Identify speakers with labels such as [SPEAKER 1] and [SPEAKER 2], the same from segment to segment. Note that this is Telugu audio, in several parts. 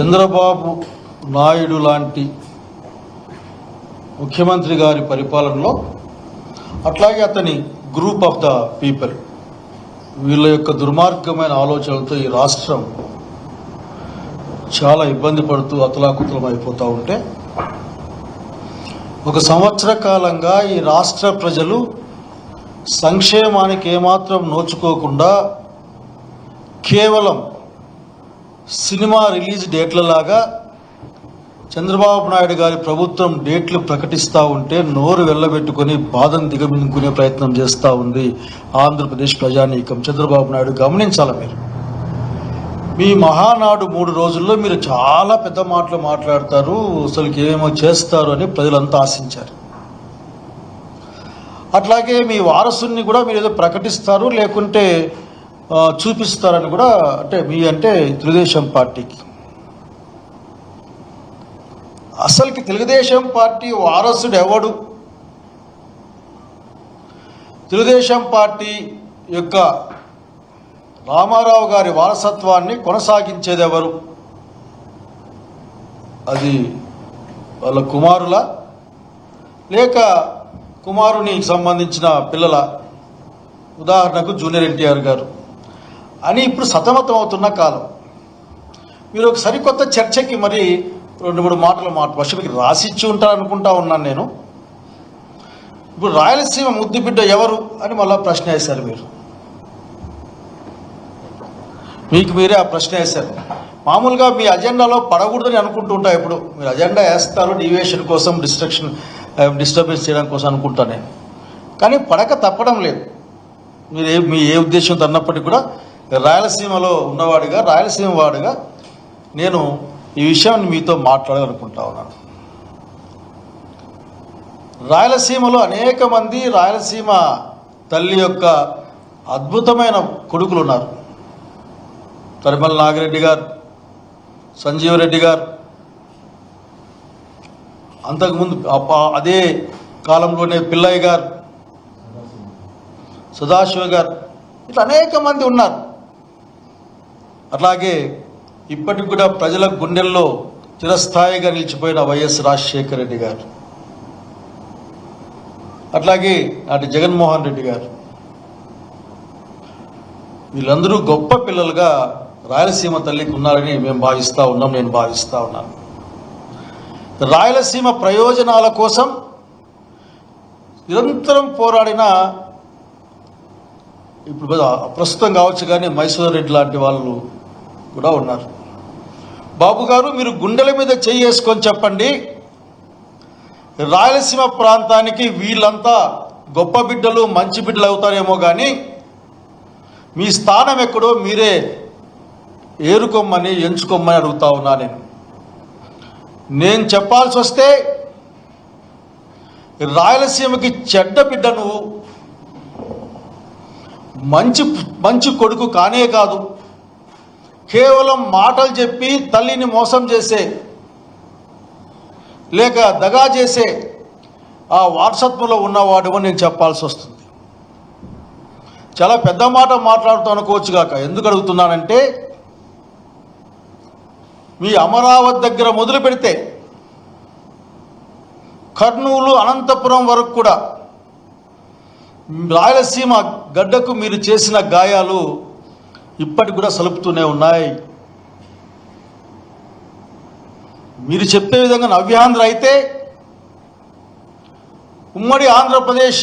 [SPEAKER 1] చంద్రబాబు నాయుడు లాంటి ముఖ్యమంత్రి గారి పరిపాలనలో, అట్లాగే అతని గ్రూప్ ఆఫ్ ద పీపుల్, వీళ్ళ యొక్క దుర్మార్గమైన ఆలోచనలతో ఈ రాష్ట్రం చాలా ఇబ్బంది పడుతూ అతలాకుతలం అయిపోతూ ఉంటే, ఒక సంవత్సర కాలంగా ఈ రాష్ట్ర ప్రజలు సంక్షేమానికి ఏమాత్రం నోచుకోకుండా కేవలం సినిమా రిలీజ్ డేట్లలాగా చంద్రబాబు నాయుడు గారి ప్రభుత్వం డేట్లు ప్రకటిస్తూ ఉంటే నోరు వెళ్ళబెట్టుకొని బాధను దిగమింగుకునే ప్రయత్నం చేస్తూ ఉంది ఆంధ్రప్రదేశ్ ప్రజానీకం. చంద్రబాబు నాయుడు గమనించాలి. మీరు మీ మహానాడు 3 రోజుల్లో మీరు చాలా పెద్ద మాటలు మాట్లాడతారు, అసలుకి ఏమేమో చేస్తారు అని ప్రజలంతా ఆశించారు. అట్లాగే మీ వారసుని కూడా మీరు ఏదో ప్రకటిస్తారు, లేకుంటే చూపిస్తారని కూడా, అంటే తెలుగుదేశం పార్టీకి. అసలుకి తెలుగుదేశం పార్టీ వారసుడు ఎవడు? తెలుగుదేశం పార్టీ యొక్క రామారావు గారి వారసత్వాన్ని కొనసాగించేది ఎవరు? అది వాళ్ళ కుమారుల, లేక కుమారునికి సంబంధించిన పిల్లల? ఉదాహరణకు జూనియర్ ఎన్టీఆర్ గారు అని ఇప్పుడు సతమతం అవుతున్న కాలం. మీరు ఒక సరికొత్త చర్చకి మరి 2-3 మాటలు ఫస్ట్ మీకు రాసిచ్చి ఉంటారనుకుంటా ఉన్నాను నేను. ఇప్పుడు రాయలసీమ ముద్దు బిడ్డ ఎవరు అని మళ్ళీ ప్రశ్న వేశారు. మీకు మీరే ఆ ప్రశ్న వేశారు. మామూలుగా మీ అజెండాలో పడకూడదని అనుకుంటూ ఉంటా. ఇప్పుడు మీరు అజెండా వేస్తారు డీవియేషన్ కోసం, డిస్టర్బెన్స్ చేయడం కోసం అనుకుంటా నేను. కానీ పడక తప్పడం లేదు. మీ ఏ ఉద్దేశంతో అన్నప్పటికీ కూడా రాయలసీమలో ఉన్నవాడిగా, రాయలసీమ వాడిగా నేను ఈ విషయాన్ని మీతో మాట్లాడాలనుకుంటా ఉన్నాను. రాయలసీమలో అనేక మంది రాయలసీమ తల్లి యొక్క అద్భుతమైన కొడుకులు ఉన్నారు. తరిమల నాగిరెడ్డి గారు, సంజీవరెడ్డి గారు, అంతకుముందు అదే కాలంలోనే పిల్లయ్య గారు, సదాశివ గారు, ఇట్లా అనేక మంది ఉన్నారు. అట్లాగే ఇప్పటికి కూడా ప్రజల గుండెల్లో చిరస్థాయిగా నిలిచిపోయిన వైఎస్ రాజశేఖర రెడ్డి గారు, అట్లాగే నాటి జగన్మోహన్ రెడ్డి గారు, వీళ్ళందరూ గొప్ప పిల్లలుగా రాయలసీమ తల్లికి ఉన్నారని నేను భావిస్తూ ఉన్నాను. రాయలసీమ ప్రయోజనాల కోసం నిరంతరం పోరాడిన, ఇప్పుడు ప్రస్తుతం కావచ్చు కానీ మైసూర్ రెడ్డి లాంటి వాళ్ళు కూడా ఉన్నారు. బాబు గారు, మీరు గుండెల మీద చేసుకొని చెప్పండి, రాయలసీమ ప్రాంతానికి వీళ్ళంతా గొప్ప బిడ్డలు, మంచి బిడ్డలు అవుతారేమో కానీ మీ స్థానం ఎక్కడో మీరే ఎంచుకోమని అడుగుతా ఉన్నా. నేను చెప్పాల్సి వస్తే రాయలసీమకి చెడ్డ బిడ్డ నువ్వు, మంచి కొడుకు కానే కాదు, కేవలం మాటలు చెప్పి తల్లిని మోసం చేసే, లేక దగా చేసే ఆ వారసత్వంలో ఉన్నవాడు అని నేను చెప్పాల్సి వస్తుంది. చాలా పెద్ద మాట మాట్లాడుతూ అనుకోవచ్చు కాక. ఎందుకు అడుగుతున్నానంటే, మీ అమరావతి దగ్గర మొదలు పెడితే కర్నూలు, అనంతపురం వరకు కూడా రాయలసీమ గడ్డకు మీరు చేసిన గాయాలు ఇప్పటికి కూడా సలుపుతూనే ఉన్నాయి. మీరు చెప్పే విధంగా నవ్యాంధ్ర అయితే, ఉమ్మడి ఆంధ్రప్రదేశ్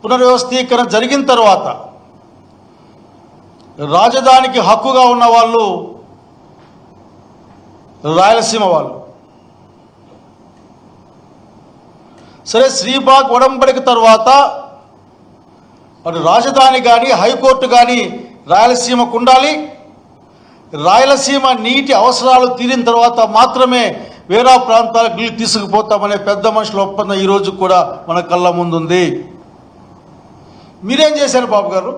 [SPEAKER 1] పునర్వ్యవస్థీకరణ జరిగిన తర్వాత రాజధానికి హక్కుగా ఉన్న వాళ్ళు రాయలసీమ వాళ్ళు. సరే, శ్రీబాగ్ ఒడంబడిక తర్వాత అటు రాజధాని కానీ, హైకోర్టు కానీ రాయలసీమకు ఉండాలి. రాయలసీమ నీటి అవసరాలు తీరిన తర్వాత మాత్రమే వేరే ప్రాంతాలకు నీళ్ళు తీసుకుపోతామనే పెద్ద మనుషుల ఒప్పందం ఈరోజు కూడా మన కళ్ళ ముందుంది. మీరేం చేశారు బాబు గారు?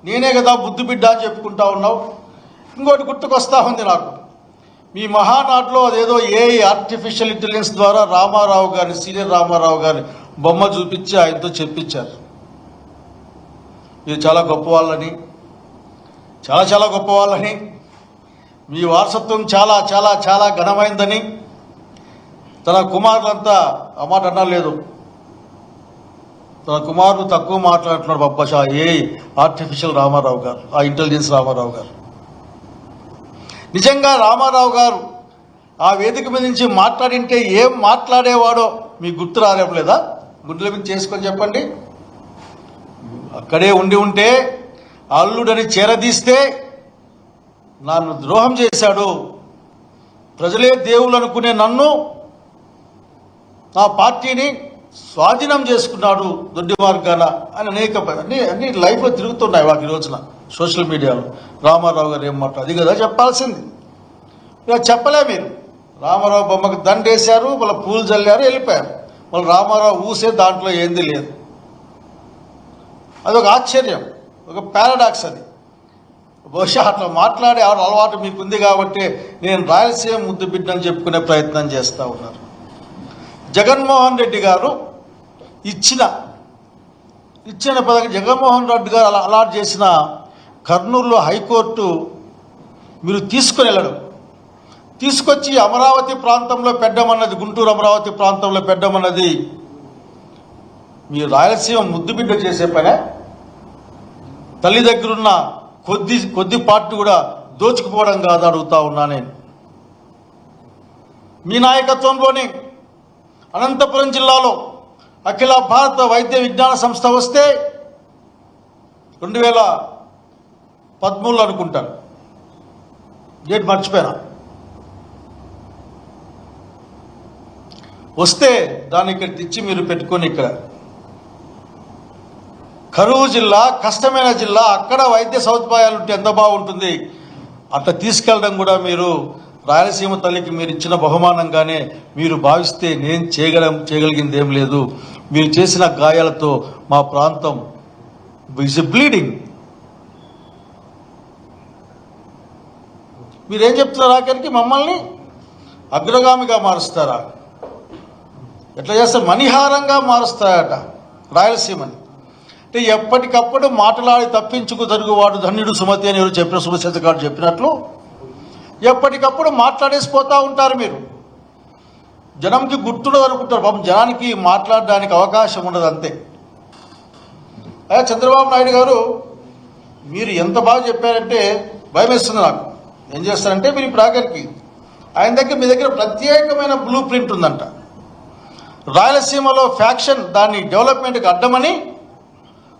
[SPEAKER 1] నేనే కదా బుద్ధి బిడ్డ అని చెప్పుకుంటా ఉన్నావు. ఇంకోటి గుర్తుకొస్తా ఉంది నాకు, మీ మహానాడులో అదేదో ఆర్టిఫిషియల్ ఇంటెలిజెన్స్ ద్వారా రామారావు గారిని, సీనియర్ రామారావు గారిని బొమ్మ చూపించి ఆయనతో చెప్పించారు. మీరు చాలా గొప్ప వాళ్ళని, చాలా గొప్ప వాళ్ళని, మీ వారసత్వం చాలా చాలా చాలా ఘనమైందని తన కుమారులంతా ఆ మాట అనలేదు. తన కుమారులు తక్కువ మాట్లాడుతున్నారు పబ్బషా ఏ ఆర్టిఫిషియల్ రామారావు గారు, ఆ ఇంటెలిజెన్స్ రామారావు గారు. నిజంగా రామారావు గారు ఆ వేదిక మీద నుంచి మాట్లాడింటే ఏం మాట్లాడేవాడో మీకు గుర్తు రాలేదా? గుడ్ల మీద చేసుకొని చెప్పండి. అక్కడే ఉండి ఉంటే అల్లుడని చేరదీస్తే నన్ను ద్రోహం చేశాడు, ప్రజలే దేవుళ్ళు అనుకునే నన్ను, నా పార్టీని స్వాధీనం చేసుకున్నాడు దొడ్డి మార్గాన అని అనేక అన్ని లైఫ్లో తిరుగుతున్నాయి వాటి రోజున సోషల్ మీడియాలో. రామారావు గారు ఏం మాట, అది కదా చెప్పాల్సింది. ఇక చెప్పలే మీరు. రామారావు బొమ్మకు దండేశారు, మళ్ళీ పూలు చల్లారు, వెళ్ళిపోయారు. మళ్ళీ రామారావు ఊసే దాంట్లో ఏంది లేదు. అదొక ఆశ్చర్యం, ఒక పారాడాక్స్. అది బహుశా అట్లా మాట్లాడే అలవాటు మీకుంది కాబట్టి నేను రాయలసీమ ముద్దు బిడ్డని చెప్పుకునే ప్రయత్నం చేస్తూ ఉన్నారు. జగన్మోహన్ రెడ్డి గారు ఇచ్చిన పదవి, జగన్మోహన్ రెడ్డి గారు అలాట్ చేసిన కర్నూలులో హైకోర్టు మీరు తీసుకొని వెళ్ళడం, తీసుకొచ్చి అమరావతి ప్రాంతంలో పెట్టమన్నది, గుంటూరు అమరావతి ప్రాంతంలో పెట్టమన్నది మీరు రాయలసీమ ముద్దుబిడ్డ చేసే పనే? తల్లి దగ్గరున్న కొద్ది పార్టీ కూడా దోచుకుపోవడం కాదు అడుగుతా ఉన్నా నేను. మీ నాయకత్వంలోనే అనంతపురం జిల్లాలో అఖిల భారత వైద్య విజ్ఞాన సంస్థ వస్తే 2013 అనుకుంటాను, డేట్ మర్చిపోయినా, వస్తే దాన్ని ఇక్కడ తెచ్చి మీరు పెట్టుకొని ఇక్కడ కరువు జిల్లా, కష్టమైన జిల్లా, అక్కడ వైద్య సదుపాయాలు ఉంటే ఎంత బాగుంటుంది. అట్లా తీసుకెళ్ళడం కూడా మీరు రాయలసీమ తల్లికి మీరు ఇచ్చిన బహుమానంగానే మీరు భావిస్తే నేను చేయగలిగింది ఏం లేదు. మీరు చేసిన గాయాలతో మా ప్రాంతం ఇస్ బ్లీడింగ్. మీరేం చెప్తున్నారు? ఆఖరికి మమ్మల్ని అగ్రగామిగా మారుస్తారా? ఎట్లా చేస్తారు? మణిహారంగా మారుస్తాయట రాయలసీమని. అంటే ఎప్పటికప్పుడు మాటలాడి తప్పించుకు జరుగువాడు ధన్యుడు సుమతి అని ఎవరు చెప్పిన సుమశేఖర్ గారు చెప్పినట్లు ఎప్పటికప్పుడు మాట్లాడేసిపోతూ ఉంటారు. మీరు జనంకి గుర్తుండదు అనుకుంటారు. పాపం జనానికి మాట్లాడడానికి అవకాశం ఉండదు, అంతే. అయ్యా చంద్రబాబు నాయుడు గారు మీరు ఎంత బాగా చెప్పారంటే భయం వేస్తుంది నాకు. ఏం చేస్తారంటే మీరు ఇప్పుడు ఆఖరికి ఆయన దగ్గర, మీ దగ్గర ప్రత్యేకమైన బ్లూ ప్రింట్ ఉందంట. రాయలసీమలో ఫ్యాక్షన్ దాన్ని డెవలప్మెంట్కి అడ్డమని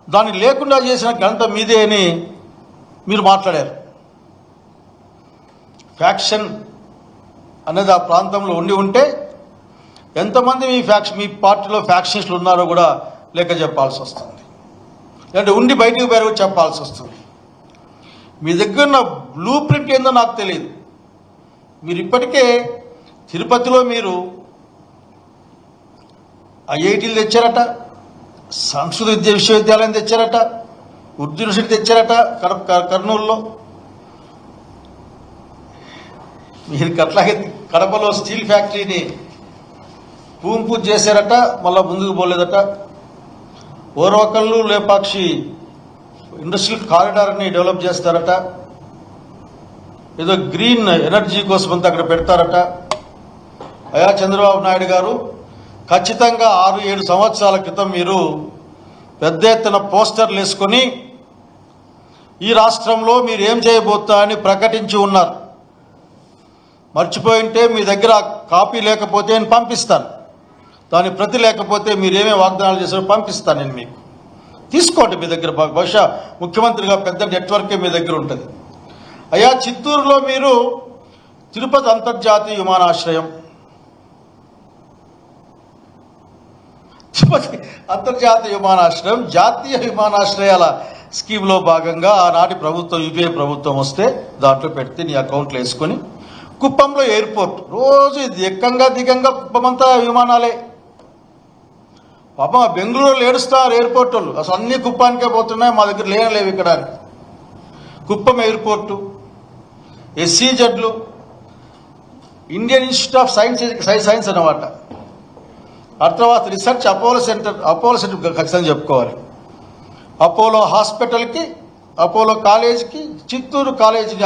[SPEAKER 1] దాన్ని లేకుండా చేసిన ఘనత మీదే అని మీరు మాట్లాడారు. ఫ్యాక్షన్ అనేది ఆ ప్రాంతంలో ఉంటే ఎంతమంది మీ పార్టీలో ఫ్యాక్షనిస్టులు ఉన్నారో కూడా లెక్క చెప్పాల్సి వస్తుంది. అంటే ఉండి బయటికి పేరు చెప్పాల్సి వస్తుంది. మీ దగ్గర ఉన్న బ్లూ ప్రింట్ ఏందో నాకు తెలియదు. మీరు ఇప్పటికే తిరుపతిలో మీరు ఐఐటీలు తెచ్చారట, సంస్కృత విశ్వవిద్యాలయం తెచ్చారట, ఉర్దూ యూనివర్సిటీ తెచ్చారట కర్నూలులో. మీరు అట్లాగే కడపలో స్టీల్ ఫ్యాక్టరీని పూజ చేశారట, మళ్ళీ ముందుకు పోలేదట. ఓర్వకల్లు లేపాక్షి ఇండస్ట్రియల్ కారిడార్ని డెవలప్ చేస్తారట, ఏదో గ్రీన్ ఎనర్జీ కోసం అంతా అక్కడ పెడతారట. అయ్యా చంద్రబాబు నాయుడు గారు, ఖచ్చితంగా 6-7 సంవత్సరాల క్రితం మీరు పెద్ద ఎత్తున పోస్టర్లు వేసుకొని ఈ రాష్ట్రంలో మీరు ఏం చేయబోతా అని ప్రకటించి ఉన్నారు. మర్చిపోయింటే మీ దగ్గర కాపీ లేకపోతే నేను పంపిస్తాను, దాని ప్రతి లేకపోతే మీరేమే వాగ్దానాలు చేశారో పంపిస్తాను నేను మీకు. తీసుకోండి మీ దగ్గర, బహుశా ముఖ్యమంత్రిగా పెద్ద నెట్వర్కే మీ దగ్గర ఉంటుంది. అయ్యా చిత్తూరులో మీరు తిరుపతి అంతర్జాతీయ విమానాశ్రయం, తిరుపతి అంతర్జాతీయ విమానాశ్రయం జాతీయ విమానాశ్రయాల స్కీమ్లో భాగంగా ఆనాటి ప్రభుత్వం, యూపీఏ ప్రభుత్వం వస్తే దాంట్లో పెడితే నీ అకౌంట్లో వేసుకొని, కుప్పంలో ఎయిర్పోర్ట్ రోజు ఎక్కంగా దిగంగా కుప్పమంతా విమానాలే. పాపం బెంగళూరులో ఏడుస్తారు ఎయిర్పోర్ట్ వాళ్ళు, అసలు అన్ని కుప్పానికే పోతున్నాయి, మా దగ్గర లేవు ఇక్కడ. కుప్పం ఎయిర్పోర్టు, SCZలు, ఇండియన్ ఇన్స్టిట్యూట్ ఆఫ్ సైన్స్ అన్నమాట. ఆ తర్వాత రీసెర్చ్ అపోలో సెంటర్ ఖచ్చితంగా చెప్పుకోవాలి. అపోలో హాస్పిటల్కి అపోలో కాలేజీకి, చిత్తూరు కాలేజీకి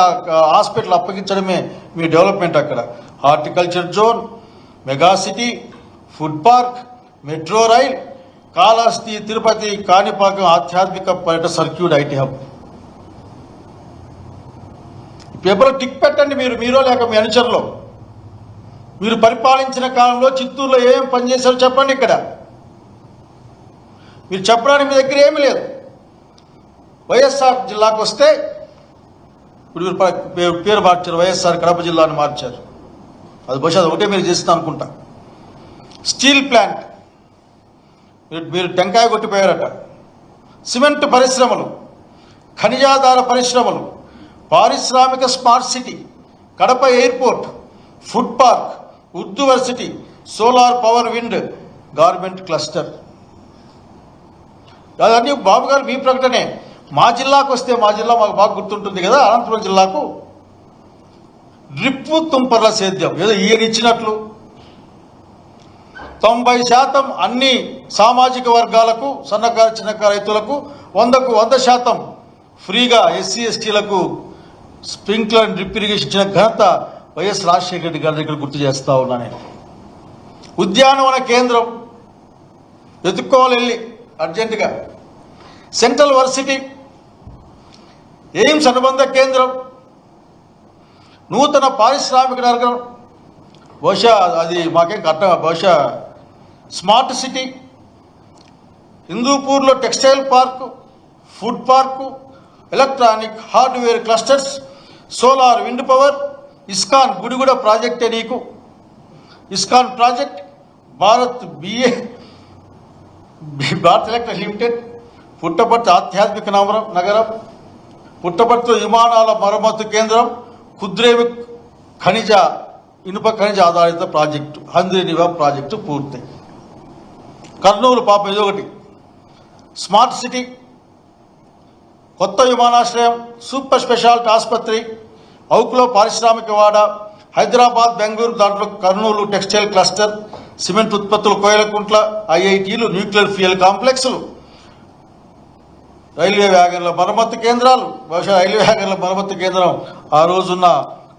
[SPEAKER 1] హాస్పిటల్ అప్పగించడమే మీ డెవలప్మెంట్. అక్కడ horticulture zone, mega city, food park, metro rail, Kalahasti, Tirupati, Kanipakam ఆధ్యాత్మిక పర్యటన సర్క్యూట్, ఐటీ హబ్. పేపర్లో టిక్ పెట్టండి మీరో లేక మీ అనుచరులో. మీరు పరిపాలించిన కాలంలో చిత్తూరులో ఏం పనిచేశారో చెప్పండి. ఇక్కడ మీరు చెప్పడానికి మీ దగ్గర ఏమీ లేదు. వైఎస్ఆర్ జిల్లాకు వస్తే ఇప్పుడు మీరు పేరు మార్చారు, వైఎస్ఆర్ కడప జిల్లాని మార్చారు. అది బహుశా ఒకటే మీరు చేస్తున్నా అనుకుంటా. స్టీల్ ప్లాంట్ మీరు టెంకాయ కొట్టిపోయారట. సిమెంట్ పరిశ్రమలు, ఖనిజాధార పరిశ్రమలు, పారిశ్రామిక smart city, Kadapa airport, food park, Urdu university, solar power, wind, garment cluster. అదన్నీ బాబు గారు మీ ప్రకటనే. మా జిల్లాకు వస్తే, మా జిల్లా మాకు బాగా గుర్తుంటుంది కదా, అనంతపురం జిల్లాకు డ్రిప్పు తుంపర్ల సేద్యం ఏదో ఈయన ఇచ్చినట్లు 90% అన్ని సామాజిక వర్గాలకు, సన్నకారు చిన్నకారు రైతులకు 100కు 100% ఫ్రీగా ఎస్సీ ఎస్టీలకు స్ప్రింక్లర్ డ్రిప్ ఇరిగేషన్ ఇచ్చిన ఘనత వైఎస్ రాజశేఖర రెడ్డి గారి దగ్గర గుర్తు చేస్తా ఉన్నా నేను. ఉద్యానవన కేంద్రం వెతుక్కోవాలి వెళ్ళి అర్జెంటుగా. సెంట్రల్ వర్సిటీ, ఎయిమ్స్ అనుబంధ కేంద్రం, నూతన పారిశ్రామిక నగరం, బహుశా అది మాకేం కట్ట, బహుశా స్మార్ట్ సిటీ, హిందూపూర్లో textile park, food park, electronic hardware clusters, solar, wind power, ISKCON గుడిగూడ ప్రాజెక్టే నీకు. ISKCON project, Bharat electric limited, Puttaparthi ఆధ్యాత్మిక నగరం, పుట్టపర్తిలో విమానాల మరమ్మతు కేంద్రం, కుద్రేవి ఇనుప ఖనిజ ఆధారిత ప్రాజెక్టు, హంద్రీనివా ప్రాజెక్టు పూర్తి. కర్నూలు పాప ఇదొకటి, స్మార్ట్ సిటీ, కొత్త విమానాశ్రయం, సూపర్ స్పెషాలిటీ ఆసుపత్రి, అవుకులో పారిశ్రామిక వాడ, హైదరాబాద్, బెంగళూరు, దాంట్లో కర్నూలు టెక్స్టైల్ క్లస్టర్, సిమెంట్ ఉత్పత్తులు, కోయలకుంట్ల, ఐఐటీలు, న్యూక్లియర్ ఫ్యూయల్ కాంప్లెక్స్లు, రైల్వే వ్యాగన్ల మరమ్మతు కేంద్రాలు. బహుశా రైల్వే వ్యాగన్ల మరమ్మతు కేంద్రం ఆ రోజున్న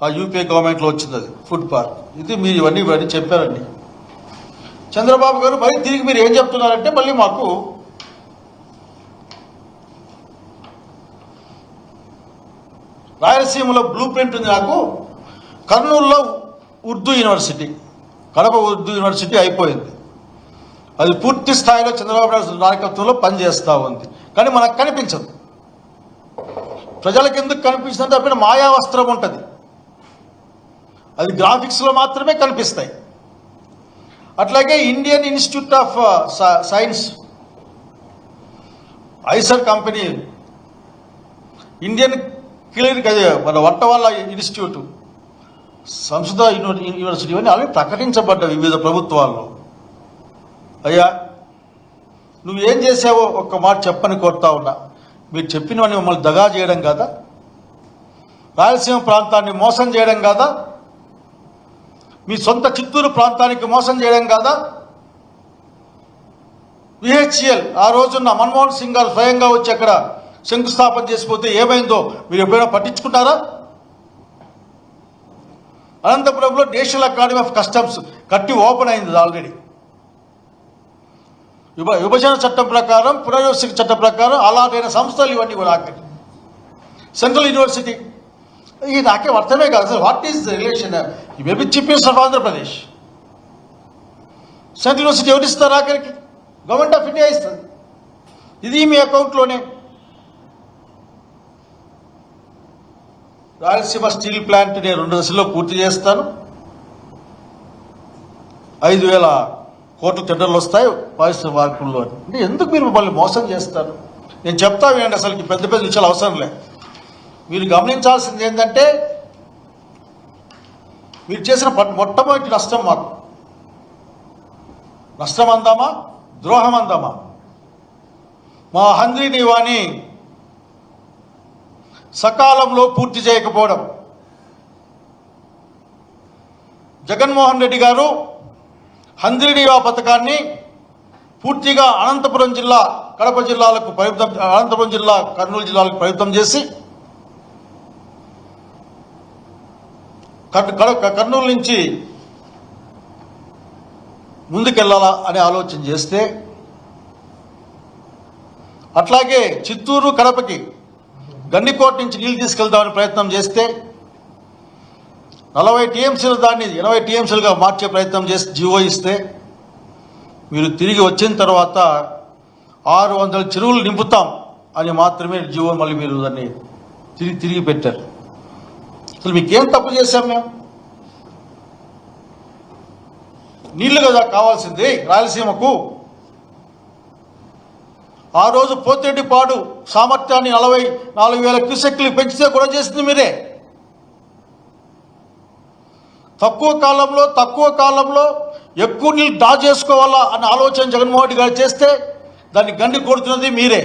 [SPEAKER 1] ఆ యూపీఏ గవర్నమెంట్లో వచ్చింది, అది ఫుడ్ పార్క్. ఇది మీరు ఇవన్నీ చెప్పారండి. చంద్రబాబు గారు మరి తిరిగి మీరు ఏం చెప్తున్నారంటే, మళ్ళీ మాకు రాయలసీమలో బ్లూ ప్రింట్ ఉంది. నాకు కర్నూలులో ఉర్దూ యూనివర్సిటీ, కడప ఉర్దూ యూనివర్సిటీ అయిపోయింది. అది పూర్తి స్థాయిలో చంద్రబాబు నాయుడు నాయకత్వంలో పనిచేస్తూ ఉంది. కానీ మనకు కనిపించదు. ప్రజలకు ఎందుకు కనిపించిందంటే అప్పుడు మాయా వస్త్రం ఉంటుంది, అది గ్రాఫిక్స్లో మాత్రమే కనిపిస్తాయి. అట్లాగే Indian Institute of science, IISER company, Indian clinic, అది మన వంటవాళ్ళ ఇన్స్టిట్యూట్, సంస్కృత యూనివర్సిటీ అని అవి ప్రకటించబడ్డ వివిధ ప్రభుత్వాల్లో. అయ్యా నువ్వేం చేసావో ఒక్క మాట చెప్పని కోరుతా ఉన్నా. మీరు చెప్పినవన్నీ మమ్మల్ని దగా చేయడం కాదా? రాయలసీమ ప్రాంతాన్ని మోసం చేయడం కాదా? మీ సొంత చిత్తూరు ప్రాంతానికి మోసం చేయడం కాదా? విహెచ్ఎల్ ఆ రోజున్న మన్మోహన్ సింగ్ గారు స్వయంగా వచ్చి అక్కడ శంకుస్థాపన చేసిపోతే ఏమైందో మీరు ఎప్పుడైనా పట్టించుకుంటారా? అనంతపురంలో నేషనల్ అకాడమీ ఆఫ్ కస్టమ్స్ కట్టి ఓపెన్ అయింది ఆల్రెడీ. విభజన చట్టం ప్రకారం, పునర్వ్యవస్థ చట్టం ప్రకారం అలాంటి సంస్థలు ఇవన్నీ కూడా ఆఖరి. సెంట్రల్ యూనివర్సిటీ, ఇది నాకేం అర్థమే కాదు sir. What is the relation? Maybe chief minister of Andhra Pradesh. Central university ఎవరిస్తారు? ఆఖరికి గవర్నమెంట్ ఆఫ్ ఇండియా ఇస్తుంది. ఇది మీ అకౌంట్లోనే. రాయలసీమ స్టీల్ ప్లాంట్ నేను 2 దశల్లో పూర్తి చేస్తాను. 5,000 కోట్ల టెండర్లు వస్తాయి పారిశ్రామిక మార్పుల్లో. అంటే ఎందుకు మీరు మమ్మల్ని మోసం చేస్తారు? నేను చెప్తా వినండి. అసలు పెద్ద పెద్ద విషయాలు అవసరం లేదు. మీరు గమనించాల్సింది ఏంటంటే, మీరు చేసిన మొట్టమొదటి నష్టం మాకు నష్టం అందామా, ద్రోహం అందామా? మా హంద్రీనివాని సకాలంలో పూర్తి చేయకపోవడం. జగన్మోహన్ రెడ్డి గారు హంద్రీనివా పథకాన్ని పూర్తిగా అనంతపురం జిల్లా కడప జిల్లాలకు పరిమితం, అనంతపురం జిల్లా, కర్నూలు జిల్లాలకు పరిమితం చేసి కర్నూలు నుంచి ముందుకెళ్లాలా అనే ఆలోచన చేస్తే, అట్లాగే చిత్తూరు కడపకి గండికోట నుంచి నీళ్లు తీసుకెళ్దామని ప్రయత్నం చేస్తే 40 టీఎంసీలు దాన్ని 80 టీఎంసీలుగా మార్చే ప్రయత్నం చేసి జీవో ఇస్తే, మీరు తిరిగి వచ్చిన తర్వాత 600 చెరువులు నింపుతాం అని మాత్రమే జీవో మళ్ళీ మీరు దాన్ని తిరిగి పెట్టారు. అసలు మీకేం తప్పు చేశాం మేము? నీళ్లు కదా కావాల్సింది రాయలసీమకు. ఆ రోజు పోతిరెడ్డిపాడు సామర్థ్యాన్ని 44,000 క్యూసెక్లు పెంచితే కూడా చేసింది మీరే. తక్కువ కాలంలో ఎక్కువ నీళ్ళు డ్రా చేసుకోవాలా అన్న ఆలోచన జగన్మోహన్ రెడ్డి గారు చేస్తే దాన్ని గండి కొడుతున్నది మీరే.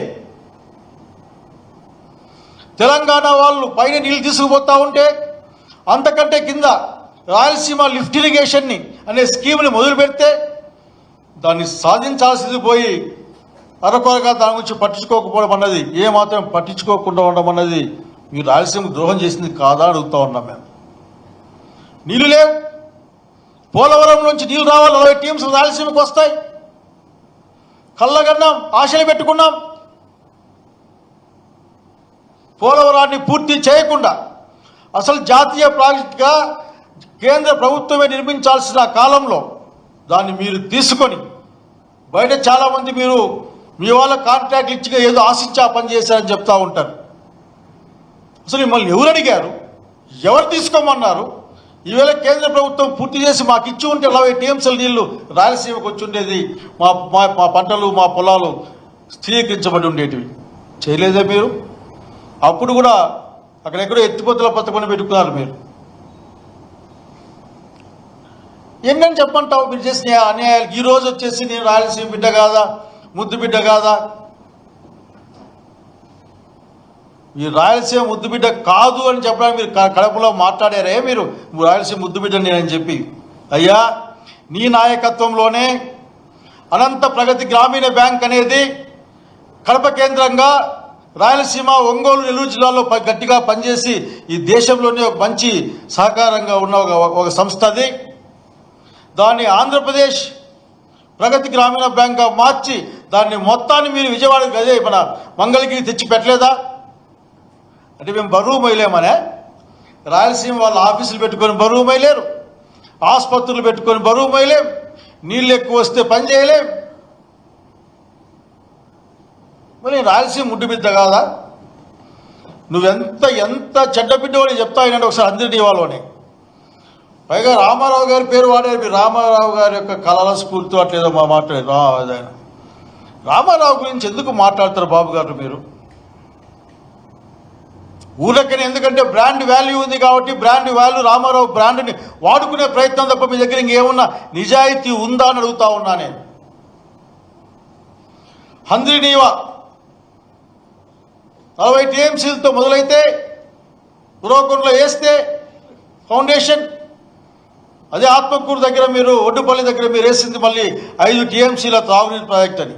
[SPEAKER 1] తెలంగాణ వాళ్ళు పైన నీళ్ళు తీసుకుపోతా ఉంటే అంతకంటే కింద రాయలసీమ లిఫ్ట్ ఇరిగేషన్ని అనే స్కీమ్ని మొదలు పెడితే దాన్ని సాధించాల్సింది పోయి అరకొరగా దాని గురించి పట్టించుకోకపోవడం అన్నది, ఏమాత్రం పట్టించుకోకుండా ఉండడం అన్నది మీరు రాయలసీమకు ద్రోహం చేసింది కాదా అడుగుతా ఉన్నాం మేము. నీళ్లు లేవు, పోలవరం నుంచి నీళ్లు రావాలి, 40 టీమ్స్ రాయలసీమకు వస్తాయి. కళ్ళగన్నాం, ఆశలు పెట్టుకున్నాం. పోలవరాన్ని పూర్తి చేయకుండా అసలు జాతీయ ప్రాజెక్టుగా కేంద్ర ప్రభుత్వమే నిర్మించాల్సిన కాలంలో దాన్ని మీరు తీసుకొని బయట చాలామంది మీరు మీ వాళ్ళ కాంట్రాక్ట్ ఇచ్చిగా ఏదో ఆశించి ఆ పని చేశారని చెప్తా ఉంటారు. అసలు మిమ్మల్ని ఎవరు అడిగారు? ఎవరు తీసుకోమన్నారు? ఈవేళ కేంద్ర ప్రభుత్వం పూర్తి చేసి మాకు ఇచ్చి ఉంటే 40 టీఎంసీల నీళ్లు రాయలసీమకు వచ్చి ఉండేది, మా పంటలు, మా పొలాలు స్థిరీకరించబడి ఉండేటివి. చేయలేదే మీరు? అప్పుడు కూడా అక్కడెక్కడో ఎత్తిపోతల పథకం పెట్టుకున్నారు మీరు. ఏంటని చెప్పంటావు మీరు చేసిన అన్యాయాలు? ఈ రోజు వచ్చేసి నేను రాయలసీమ బిడ్డ కాదా, ముద్దు బిడ్డ కాదా? ఈ రాయలసీమ ముద్దు బిడ్డ కాదు అని చెప్పడానికి మీరు కడపలో మాట్లాడారే మీరు రాయలసీమ ముద్దు బిడ్డ నేనని చెప్పి. అయ్యా, నీ నాయకత్వంలోనే అనంత ప్రగతి గ్రామీణ బ్యాంక్ అనేది కడప కేంద్రంగా రాయలసీమ, ఒంగోలు, నెల్లూరు జిల్లాలో గట్టిగా పనిచేసి ఈ దేశంలోనే ఒక మంచి సహకారంగా ఉన్న ఒక సంస్థ అది. దాన్ని ఆంధ్రప్రదేశ్ ప్రగతి గ్రామీణ బ్యాంక్గా మార్చి దాన్ని మొత్తాన్ని మీరు విజయవాడకి, అదే మన మంగళగిరి తెచ్చి పెట్టలేదా? అంటే మేము బరువు మొయ్యలేమనే? రాయలసీమ వాళ్ళ ఆఫీసులు పెట్టుకొని బరువు మొయ్యలేరు, ఆసుపత్రులు పెట్టుకొని బరువు మొయ్యలేం, నీళ్ళు ఎక్కువ వస్తే పని చేయలేం. మరి రాయలసీమ ముడ్డు బిడ్డ కాదా? ఎంత చెడ్డ బిడ్డ అని చెప్తా అయినంటే ఒకసారి అందరినీ వాళ్ళని. పైగా రామారావు గారి పేరు వాడారు మీరు. రామారావు గారి యొక్క కళల స్ఫూర్తి అట్లేదో మాట్లాడారు. ఆయన రామారావు గురించి ఎందుకు మాట్లాడతారు బాబు గారు మీరు? ఊళ్ళకని, ఎందుకంటే బ్రాండ్ వాల్యూ ఉంది కాబట్టి బ్రాండ్ వాల్యూ, రామారావు బ్రాండ్ని వాడుకునే ప్రయత్నం తప్ప మీ దగ్గర ఇంకేమన్నా నిజాయితీ ఉందా అని అడుగుతా ఉన్నా నేను. హంద్రీనీవా 40 టీఎంసీలతో మొదలైతే పురోకొండలో వేస్తే ఫౌండేషన్, అదే ఆత్మకూరు దగ్గర మీరు, ఒడ్డుపల్లి దగ్గర మీరు వేసింది మళ్ళీ 5 టీఎంసీల తాగునీరు ప్రాజెక్ట్ అని.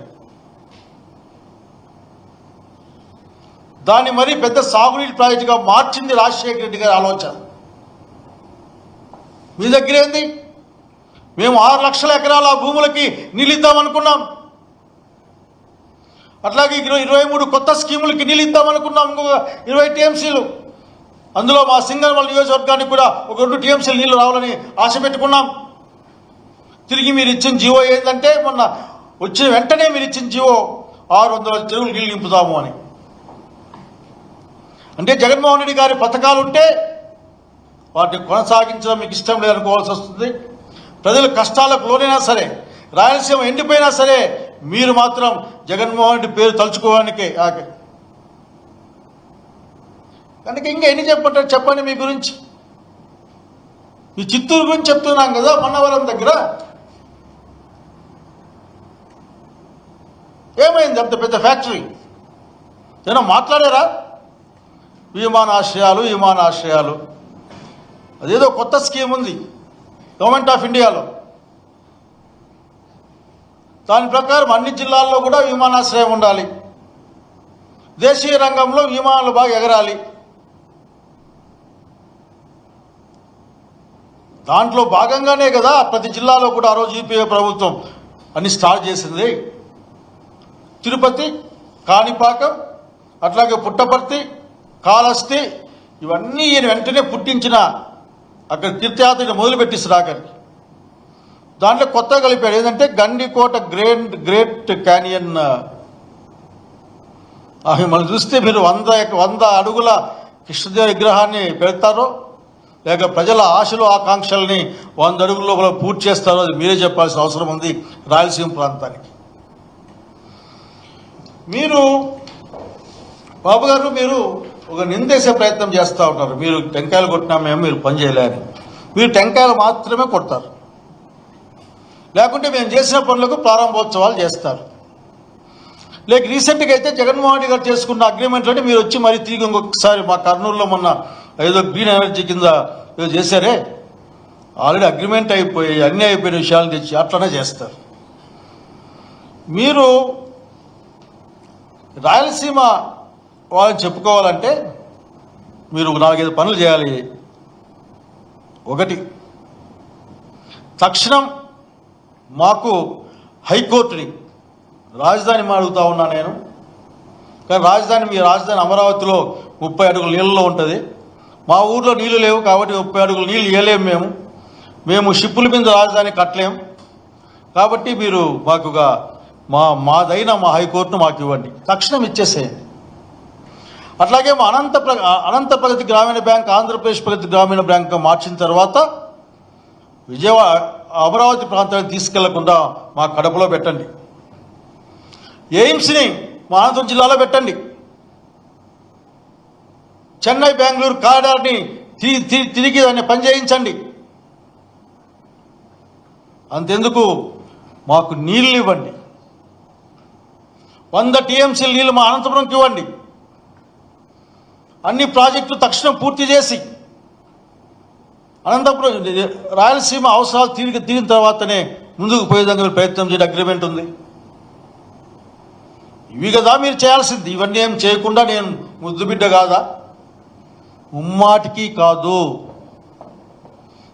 [SPEAKER 1] దాన్ని మరీ పెద్ద సాగునీటి ప్రాజెక్టుగా మార్చింది రాజశేఖర రెడ్డి గారి ఆలోచన. మీ దగ్గర ఏంది? మేము 6 లక్షల ఎకరాల భూములకి నీళ్ళిద్దామనుకున్నాం. అట్లాగే 23 కొత్త స్కీములకి నీళ్ళిద్దామనుకున్నాం, ఇంకొక 20 టీఎంసీలు. అందులో మా సింగనమల నియోజకవర్గానికి కూడా ఒక 2 టీఎంసీలు నీళ్లు రావాలని ఆశ పెట్టుకున్నాం. తిరిగి మీరు ఇచ్చిన జీవో ఏంటంటే, మొన్న వచ్చిన వెంటనే మీరు ఇచ్చిన జీవో 600 చెరువులు నీళ్ళు నింపుతాము అని. అంటే జగన్మోహన్ రెడ్డి గారి పథకాలు ఉంటే వాటిని కొనసాగించడం మీకు ఇష్టం లేదనుకోవాల్సి వస్తుంది. ప్రజలు కష్టాలకు లోనైనా సరే, రాయలసీమ ఎండిపోయినా సరే, మీరు మాత్రం జగన్మోహన్ రెడ్డి పేరు తలుచుకోవడానికే. కనుక ఇంకా ఎన్ని చెప్పంటారు చెప్పండి మీ గురించి. ఈ చిత్తూరు గురించి చెప్తున్నాం కదా, మన్నవరం దగ్గర ఏమైంది? అంత పెద్ద ఫ్యాక్టరీ ఏమన్నా మాట్లాడారా? విమానాశ్రయాలు అదేదో కొత్త స్కీమ్ ఉంది గవర్నమెంట్ ఆఫ్ ఇండియాలో. దాని ప్రకారం అన్ని జిల్లాల్లో కూడా విమానాశ్రయం ఉండాలి. దేశీయ రంగంలో విమానాలు బాగా ఎగరాలి. దాంట్లో భాగంగానే కదా ప్రతి జిల్లాలో కూడా ఆ రోజు యూపీఏ ప్రభుత్వం అన్ని స్టార్ట్ చేసింది. తిరుపతి, కాణిపాకం, అట్లాగే పుట్టపర్తి, కాళహస్తి ఇవన్నీ ఈయన వెంటనే పుట్టించిన అక్కడ తీర్థయాత్రని మొదలుపెట్టిస్తారు ఆఖరికి. దాంట్లో కొత్తగా కలిపాడు ఏంటంటే గండికోట గ్రేట్ క్యానియన్. అవి మనం చూస్తే మీరు 100 అడుగుల కృష్ణదేవ విగ్రహాన్ని పెడతారో లేక ప్రజల ఆశలు ఆకాంక్షల్ని 100 అడుగుల లోపల పూర్తి చేస్తారో అది మీరే చెప్పాల్సిన అవసరం ఉంది రాయలసీమ ప్రాంతానికి. మీరు బాబు గారు మీరు ఒక నిందేసే ప్రయత్నం చేస్తూ ఉంటారు. మీరు టెంకాయలు కొట్టినా మేము మీరు పని చేయలేని. మీరు టెంకాయలు మాత్రమే కొడతారు, లేకుంటే మేము చేసిన పనులకు ప్రారంభోత్సవాలు చేస్తారు. లేక రీసెంట్గా అయితే జగన్మోహన్ రెడ్డి గారు చేసుకున్న అగ్రిమెంట్లోనే మీరు వచ్చి మరీ తిరిగి ఇంకొకసారి మా కర్నూలులో మొన్న ఏదో గ్రీన్ ఎనర్జీ కింద ఏదో చేశారే, ఆల్రెడీ అగ్రిమెంట్ అయిపోయి అన్నీ అయిపోయిన విషయాలు తెచ్చి అట్లనే చేస్తారు. మీరు రాయలసీమ వాళ్ళని చెప్పుకోవాలంటే మీరు 4-5 పనులు చేయాలి. ఒకటి, తక్షణం మాకు హైకోర్టుని రాజధాని అడుగుతా ఉన్నా నేను. కానీ మీ రాజధాని అమరావతిలో 30 అడుగుల నీళ్ళలో ఉంటుంది. మా ఊర్లో నీళ్లు లేవు కాబట్టి 30 అడుగుల నీళ్ళు ఇవ్వలేము. మేము షిప్పుల మీద రాజధాని కట్టలేము. కాబట్టి మీరు మాకుగా మాదైన మా హైకోర్టును మాకు ఇవ్వండి, తక్షణం ఇచ్చేసేయండి. అట్లాగే మా అనంత ప్రగతి గ్రామీణ బ్యాంక్ ఆంధ్రప్రదేశ్ ప్రగతి గ్రామీణ బ్యాంక్ మార్చిన తర్వాత విజయవాడ అమరావతి ప్రాంతానికి తీసుకెళ్లకుండా మా కడపలో పెట్టండి. ఎయిమ్స్ని మా అనంతపురం జిల్లాలో పెట్టండి. చెన్నై బెంగళూరు కారిడార్ని తిరిగి దాన్ని పనిచేయించండి. అంతెందుకు మాకు నీళ్ళు ఇవ్వండి. 100 టీఎంసీల నీళ్ళు మా అనంతపురంకి ఇవ్వండి. అన్ని ప్రాజెక్టులు తక్షణం పూర్తి చేసి అనంతపురం రాయలసీమ అవసరాలు తీరిన తర్వాతనే ముందుకు పోయేదానికి ప్రయత్నం చేయడం అగ్రిమెంట్ ఉంది. ఇవి కదా మీరు చేయాల్సింది. ఇవన్నీ ఏం చేయకుండా నేను ముద్దుబిడ్డ కాదా? ముమ్మాటికి కాదు.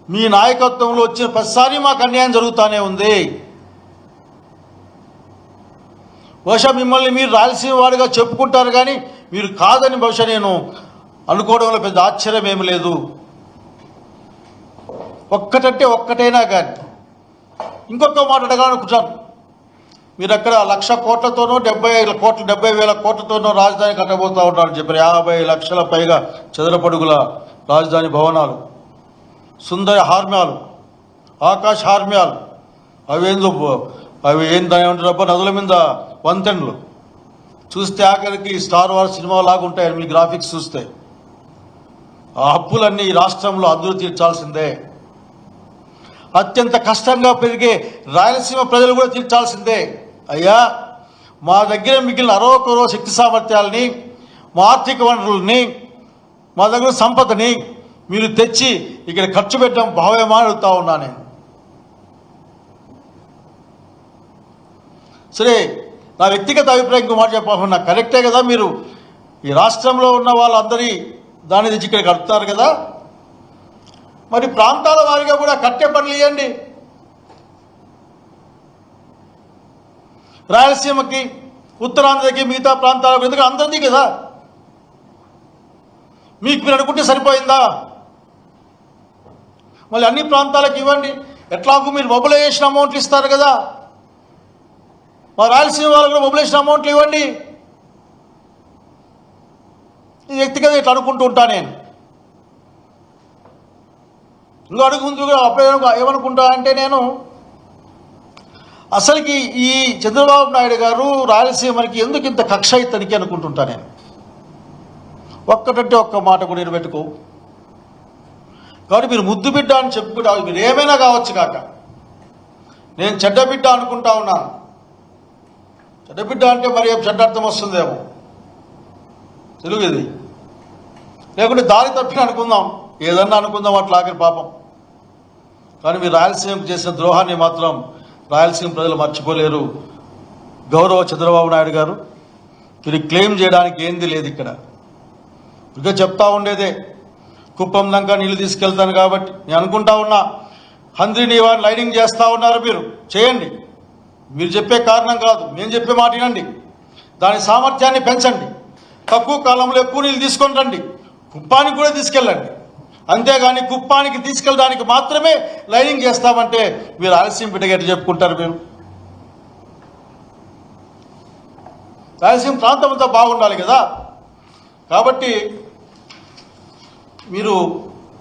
[SPEAKER 1] మీ నాయకత్వంలో వచ్చిన ప్రతిసారి మాకు అన్యాయం జరుగుతూనే ఉంది. బహుశా మిమ్మల్ని మీరు రాయలసీమ వాడిగా చెప్పుకుంటారు కానీ మీరు కాదని బహుశా నేను అనుకోవడంలో పెద్ద ఆశ్చర్యం ఏమి లేదు. ఒక్కటంటే ఒక్కటైనా కానీ ఇంకొక మాట అడగాలనుకుంటాను. మీరు అక్కడ 1,00,000 కోట్లతోనో 70,000 కోట్లతోనో రాజధాని కట్టబోతూ ఉంటారని చెప్పారు. 50 లక్షల పైగా చదరపడుగుల రాజధాని భవనాలు, సుందర హార్మ్యాలు, ఆకాశ హార్మ్యాలు, అవి ఏందని ఏమంటారబ్బా నదుల మీద వంతెనలు చూస్తే ఆఖరికి స్టార్ వార్ సినిమా లాగా ఉంటాయి మీ గ్రాఫిక్స్ చూస్తే. ఆ అప్పులన్నీ ఈ రాష్ట్రంలో అందరూ తీర్చాల్సిందే. అత్యంత కష్టంగా పెరిగే రాయలసీమ ప్రజలు కూడా తీర్చాల్సిందే. అయ్యా, మా దగ్గర మిగిలిన అరవకరో శక్తి సామర్థ్యాలని, మా ఆర్థిక వనరుల్ని, మా దగ్గర సంపదని మీరు తెచ్చి ఇక్కడ ఖర్చు పెట్టడం భావ్యమా అడుగుతా ఉన్నా నేను. సరే, నా వ్యక్తిగత అభిప్రాయం ఇంకో మాట చెప్పాలన్నా కరెక్టే కదా. మీరు ఈ రాష్ట్రంలో ఉన్న వాళ్ళందరి దాని తెచ్చి ఇక్కడ కడుతున్నారు కదా, మరి ప్రాంతాల వారిగా కూడా కట్టే పనులు ఇవ్వండి. రాయలసీమకి, ఉత్తరాంధ్రకి, మిగతా ప్రాంతాలకు ఎందుకంటే అందరిది కదా. మీకు మీరు అనుకుంటే సరిపోయిందా? మళ్ళీ అన్ని ప్రాంతాలకు ఇవ్వండి. ఎట్లాగూ మీరు మొబిలైజేషన్ అమౌంట్లు ఇస్తారు కదా, మా రాయలసీమ వాళ్ళకు కూడా మొబిలైజేషన్ అమౌంట్లు ఇవ్వండి. ఈ వ్యక్తిగత ఇట్లా అనుకుంటూ ఉంటా నేను. ఇంకో అడుగు ముందుగా అప్పుడు ఏమనుకుంటా అంటే నేను అసలుకి ఈ చంద్రబాబు నాయుడు గారు రాయలసీమకి ఎందుకు ఇంత కక్ష ఇతనికి అనుకుంటుంటా నేను. ఒక్కటంటే ఒక్క మాట కూడా నేను పెట్టుకో. కాబట్టి మీరు ముద్దు బిడ్డ అని చెప్పుకుంటా, మీరు ఏమైనా కావచ్చు కాక. నేను చెడ్డ బిడ్డ అనుకుంటా ఉన్నాను. చెడ్డ బిడ్డ అంటే మరి చెడ్డ అర్థం వస్తుందేమో తెలుగు ఇది. లేకుంటే దారి తప్పిన అనుకుందాం, ఏదన్నా అనుకుందాం అట్లా ఆఖరి పాపం. కానీ మీరు రాయలసీమకు చేసిన ద్రోహాన్ని మాత్రం రాయలసీమ ప్రజలు మర్చిపోలేరు. గౌరవ చంద్రబాబు నాయుడు గారు, మీరు క్లెయిమ్ చేయడానికి ఏంది లేదు. ఇక్కడ ఇక చెప్తా ఉండేదే కుప్పం దాకా నీళ్లు తీసుకెళ్తాను కాబట్టి నేను అనుకుంటా ఉన్నా. హంద్రిని వారిని లైనింగ్ చేస్తూ ఉన్నారు. మీరు చేయండి. మీరు చెప్పే కారణం కాదు, నేను చెప్పే మాట వినండి. దాని సామర్థ్యాన్ని పెంచండి. తక్కువ కాలంలో ఎక్కువ నీళ్ళు తీసుకొని రండి. కుప్పానికి కూడా తీసుకెళ్ళండి. అంతేగాని కుప్పానికి తీసుకెళ్ళడానికి మాత్రమే లైనింగ్ చేస్తామంటే మీరు ఆలస్యం బిడ్డగట్టి చెప్పుకుంటారు. మీరు రాయలసీమ ప్రాంతం అంతా బాగుండాలి కదా. కాబట్టి మీరు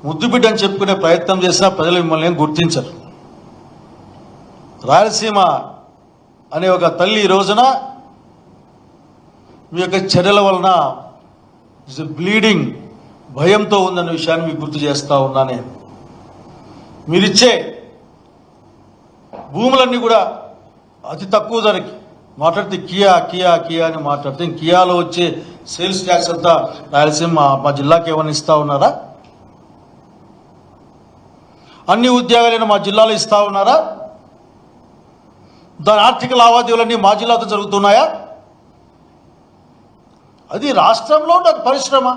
[SPEAKER 1] ముద్దుబిడ్డ అని చెప్పుకునే ప్రయత్నం చేసినా ప్రజలు మిమ్మల్ని ఏం గుర్తించరు. రాయలసీమ అనే ఒక తల్లి ఈ రోజున మీ యొక్క చర్యల వలన బ్లీడింగ్ భయంతో ఉందన్న విషయాన్ని మీకు గుర్తు చేస్తూ ఉన్నా. నేను మీరిచ్చే భూములన్నీ కూడా అతి తక్కువ ధరకి మాట్లాడితే కియా కియా కియా అని మాట్లాడితే కియాలో వచ్చే సేల్స్ ట్యాక్స్ అంతా రాయలసీమ మా జిల్లాకి ఏమైనా ఇస్తా ఉన్నారా? అన్ని ఉద్యోగాలైనా మా జిల్లాలో ఇస్తా ఉన్నారా? దాని ఆర్థిక లావాదేవీలన్నీ మా జిల్లాతో జరుగుతున్నాయా? అది రాష్ట్రంలో ఉన్న పరిశ్రమ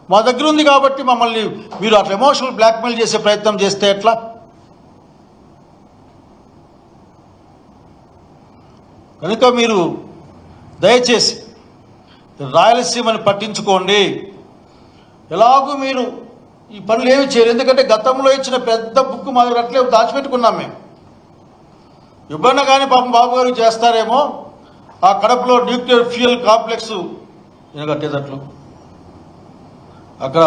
[SPEAKER 1] మా దగ్గర ఉంది కాబట్టి మమ్మల్ని మీరు అట్లా ఎమోషనల్ బ్లాక్మెయిల్ చేసే ప్రయత్నం చేస్తే ఎట్లా? కనుక మీరు దయచేసి రాయలసీమని పట్టించుకోండి. ఎలాగూ మీరు ఈ పనులు ఏమి చేయరు. ఎందుకంటే గతంలో ఇచ్చిన పెద్ద బుక్ మా దగ్గర అట్లే దాచిపెట్టుకున్నాం మేము. ఎప్పుడన్నా కానీ పాపం బాబు గారు చేస్తారేమో ఆ కడపలో న్యూక్లియర్ ఫ్యూయల్ కాంప్లెక్స్ నేను కట్టేటట్లు అక్కడ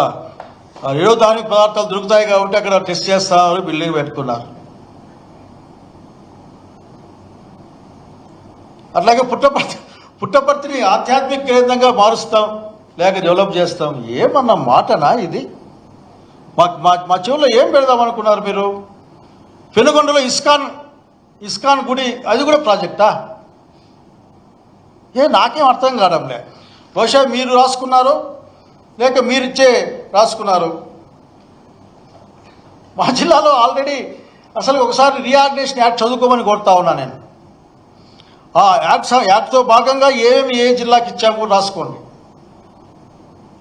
[SPEAKER 1] రేడియో ధార్మిక పదార్థాలు దొరుకుతాయి కాబట్టి అక్కడ టెస్ట్ చేస్తారు, బిల్డింగ్ పెట్టుకున్నారు. అట్లాగే పుట్టపర్తిని ఆధ్యాత్మిక కేంద్రంగా మారుస్తాం లేక డెవలప్ చేస్తాం. ఏమన్నా మాటనా ఇది? మా చెవుల్లో ఏం పెడదాం అనుకున్నారు మీరు? పెనుగొండలో ఇస్కాన్ గుడి, అది కూడా ప్రాజెక్టా? నాకేం అర్థం కావడంలే. బహుశా మీరు రాసుకున్నారు లేక మీరిచ్చే రాసుకున్నారు. మా జిల్లాలో ఆల్రెడీ అసలు ఒకసారి రీఆర్గనైజేషన్ యాక్ట్ చదువుకోమని కోరుతా ఉన్నా నేను. ఆ యాక్ట్తో భాగంగా ఏ జిల్లాకి ఇచ్చామో రాసుకోండి.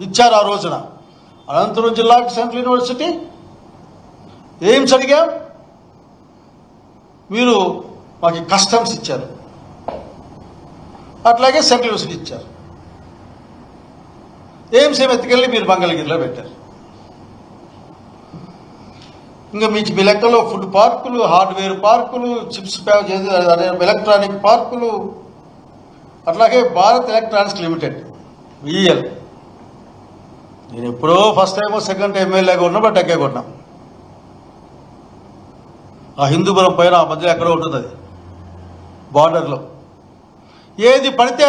[SPEAKER 1] ఇచ్చారు ఆ రోజున. అనంతపురం జిల్లాకి సెంట్రల్ యూనివర్సిటీ ఎయిమ్స్ అడిగాం, మీరు మాకు కస్టమ్స్ ఇచ్చారు. అట్లాగే సెంట్రల్ యూనివర్సిటీ ఇచ్చారు. ఎయిమ్స్ ఏమి ఎత్తుకెళ్ళి మీరు మంగళగిరిలో పెట్టారు. ఇంకా మీ లెక్కలో ఫుడ్ పార్కులు, హార్డ్వేర్ పార్కులు, చిప్స్ ఎలక్ట్రానిక్ పార్కులు, అట్లాగే భారత్ ఎలక్ట్రానిక్స్ లిమిటెడ్ VEL. నేను ఎప్పుడో ఫస్ట్ టైమో సెకండ్ టైం ఎమ్మెల్యేగా ఉన్నా, బట్ ఎక్కే కొన్నా. ఆ హిందూపురం పైన ఆ మధ్య ఎక్కడో ఉంటుంది, అది బార్డర్లో. ఏది పడితే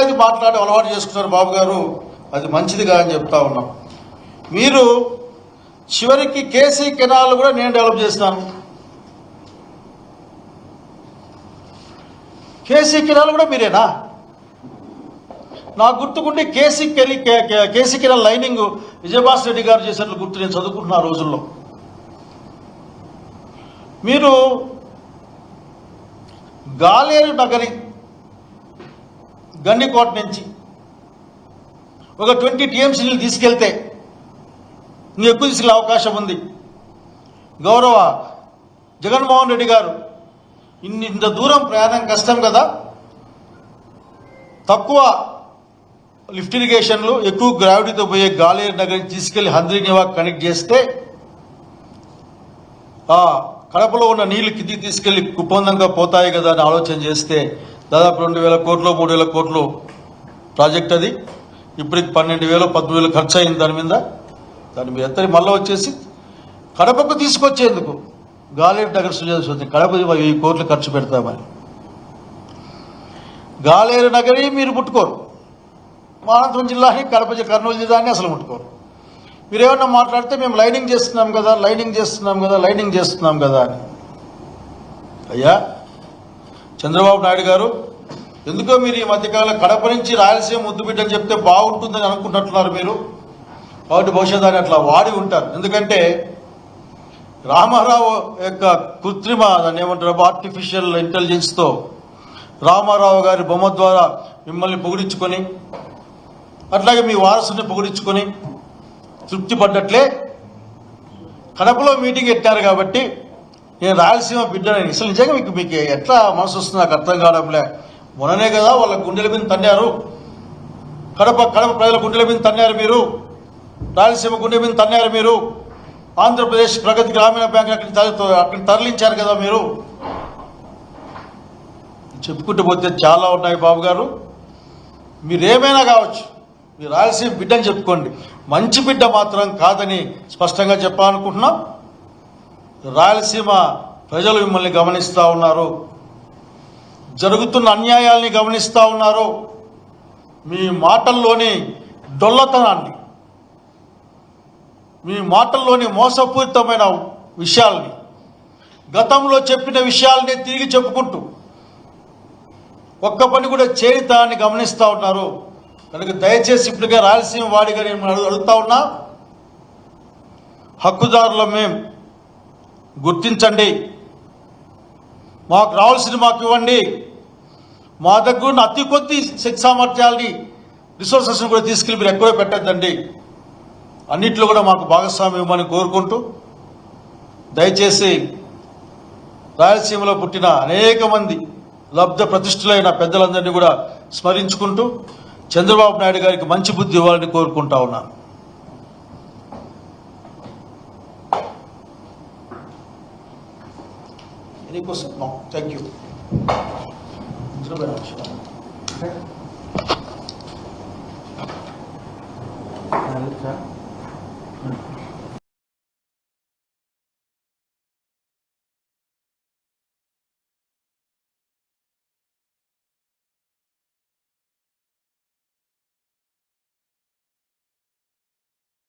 [SPEAKER 1] అది మాట్లాడి అలవాటు చేసుకున్నారు బాబు గారు. అది మంచిదిగా అని చెప్తా ఉన్నాం. మీరు చివరికి కేసీ కెనాల్ కూడా నేను డెవలప్ చేస్తాను. కేసీ కెనాల్ కూడా మీరేనా? నాకు గుర్తుకుంటే KC canal lining Vijayabhaskar Reddy garu చేసినట్లు గుర్తు. నేను చదువుకుంటున్నా ఆ రోజుల్లో. మీరు గాలేరు నగరి గండికోట నుంచి ఒక 20 TMC నీళ్ళు తీసుకెళ్తే ఇంకా ఎక్కువ తీసుకెళ్ళే అవకాశం ఉంది. గౌరవ జగన్మోహన్ రెడ్డి గారు ఇంత దూరం ప్రయాణం కష్టం కదా, తక్కువ లిఫ్ట్ ఇరిగేషన్లు, ఎక్కువ గ్రావిటీతో పోయే గాలేరు నగరిని తీసుకెళ్లి హంద్రీనివాక్ కనెక్ట్ చేస్తే కడపలో ఉన్న నీళ్లు కిందికి తీసుకెళ్లి కుప్పందంగా పోతాయి కదా అని ఆలోచన చేస్తే దాదాపు 2,000 కోట్లు 3,000 కోట్లు ప్రాజెక్ట్ అది. ఇప్పటికి 12,000 13,000 ఖర్చు అయింది దాని మీద. ఎత్తడి మళ్ళీ వచ్చేసి కడపకు తీసుకొచ్చేందుకు గాలేరు నగర్ సుజాత కడప 1000 కోట్లు ఖర్చు పెడతామని. గాలేరు నగరి మీరు ముట్టుకోరు. మా అనంతపురం జిల్లాని, కర్నూలు జిల్లాని అసలు ముట్టుకోరు. మీరేమన్నా మాట్లాడితే మేము లైనింగ్ చేస్తున్నాం కదా అని. అయ్యా చంద్రబాబు నాయుడు గారు, ఎందుకో మీరు ఈ మధ్యకాలంలో కడప నుంచి రాయలసీమ ముద్దుబిడ్డని చెప్తే బాగుంటుందని అనుకుంటున్నారు మీరు. కాబట్టి బహుశా దాన్ని అట్లా వాడి ఉంటారు. ఎందుకంటే రామారావు యొక్క కృత్రిమ దాన్ని ఏమంటారు ఆర్టిఫిషియల్ ఇంటెలిజెన్స్తో రామారావు గారి బొమ్మ ద్వారా మిమ్మల్ని పొగిడించుకొని అట్లాగే మీ వారసుని పొగిడించుకొని తృప్తి పడ్డట్లే కడపలో మీటింగ్ పెట్టారు కాబట్టి నేను రాయలసీమ బిడ్డని. అసలు నిజంగా మీకు ఎట్లా మనసు వస్తుంది నాకు అర్థం కావడంలే. మొన్ననే కదా వాళ్ళ గుండెల మీద తన్నారు, కడప ప్రజల గుండెల మీద తన్నారు మీరు, రాయలసీమ గుండె మీద తన్నారు మీరు, ఆంధ్రప్రదేశ్ ప్రగతి గ్రామీణ బ్యాంక్ అక్కడికి తరలించారు కదా మీరు. చెప్పుకుంటూ పోతే చాలా ఉన్నాయి బాబు గారు. మీరేమైనా కావచ్చు, మీరు రాయలసీమ బిడ్డని చెప్పుకోండి, మంచి బిడ్డ మాత్రం కాదని స్పష్టంగా చెప్పాలనుకుంటున్నాం. రాయలసీమ ప్రజలు మిమ్మల్ని గమనిస్తూ ఉన్నారు, జరుగుతున్న అన్యాయాల్ని గమనిస్తూ ఉన్నారు. మీ మాటల్లోని డొల్లతనాన్ని, మీ మాటల్లోని మోసపూరితమైన విషయాల్ని, గతంలో చెప్పిన విషయాల్ని తిరిగి చెప్పుకుంటూ ఒక్క పని కూడా చేయతాన్ని గమనిస్తూ ఉన్నారు. కనుక దయచేసి ఇప్పటికే రాయలసీమ వాడిగా నేను అడుగుతా ఉన్నా, హక్కుదారులం మేము, గుర్తించండి, మాకు రావాల్సింది మాకు ఇవ్వండి. మా దగ్గర ఉన్న అతి కొద్ది శక్తి సామర్థ్యాలని రిసోర్సెస్ని కూడా తీసుకెళ్ళి మీరు ఎక్కువ పెట్టద్దండి, అన్నిట్లో కూడా మాకు భాగస్వామ్యం ఇవ్వమని కోరుకుంటూ, దయచేసి రాయలసీమలో పుట్టిన అనేక మంది లబ్ధ ప్రతిష్ఠులైన పెద్దలందరినీ కూడా స్మరించుకుంటూ చంద్రబాబు నాయుడు గారికి మంచి బుద్ధి ఇవ్వాలని కోరుకుంటా ఉన్నాను. Any question? No. Thank you.